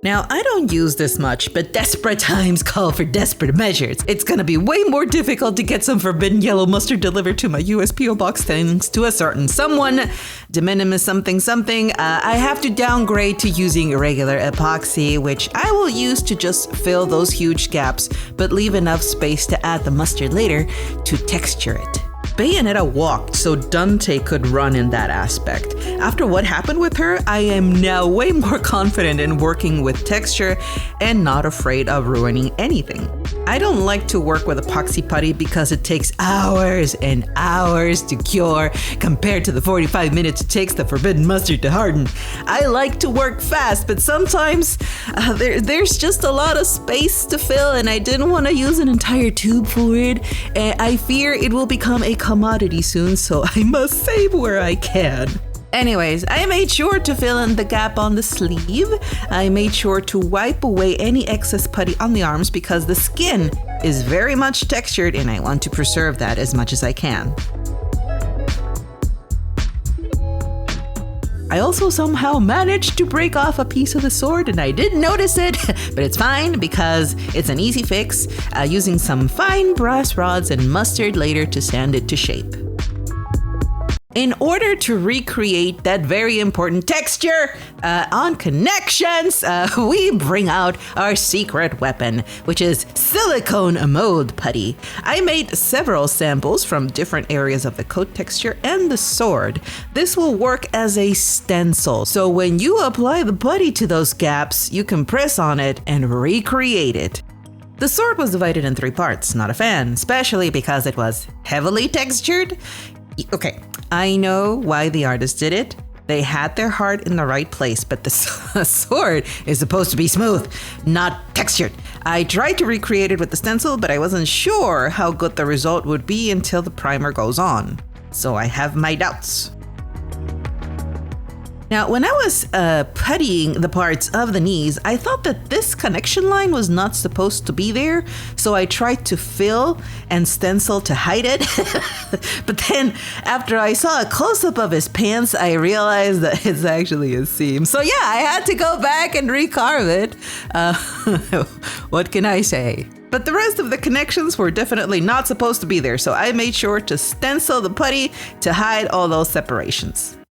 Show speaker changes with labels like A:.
A: Now, I don't use this much, but desperate times call for desperate measures. It's gonna be way more difficult to get some forbidden yellow mustard delivered to my USPO box thanks to a certain someone. De minimis something something. I have to downgrade to using regular epoxy, which I will use to just fill those huge gaps, but leave enough space to add the mustard later to texture it. Bayonetta walked so Dante could run in that aspect. After what happened with her, I am now way more confident in working with texture and not afraid of ruining anything. I don't like to work with epoxy putty because it takes hours and hours to cure compared to the 45 minutes it takes the forbidden mustard to harden. I like to work fast, but sometimes there's just a lot of space to fill and I didn't want to use an entire tube for it. I fear it will become a commodity soon, so I must save where I can. Anyways, I made sure to fill in the gap on the sleeve. I made sure to wipe away any excess putty on the arms because the skin is very much textured and I want to preserve that as much as I can. I also somehow managed to break off a piece of the sword and I didn't notice it, but it's fine because it's an easy fix, using some fine brass rods and mustard later to sand it to shape. In order to recreate that very important texture on connections, we bring out our secret weapon, which is silicone mold putty. I made several samples from different areas of the coat texture and the sword. This will work as a stencil, so when you apply the putty to those gaps, you can press on it and recreate it. The sword was divided in 3 parts, not a fan, especially because it was heavily textured. Okay, I know why the artist did it. They had their heart in the right place, but the sword is supposed to be smooth, not textured. I tried to recreate it with the stencil, but I wasn't sure how good the result would be until the primer goes on. So I have my doubts. Now, when I was puttying the parts of the knees, I thought that this connection line was not supposed to be there, so I tried to fill and stencil to hide it. But then, after I saw a close-up of his pants, I realized that it's actually a seam. So yeah, I had to go back and recarve it. What can I say? But the rest of the connections were definitely not supposed to be there, so I made sure to stencil the putty to hide all those separations.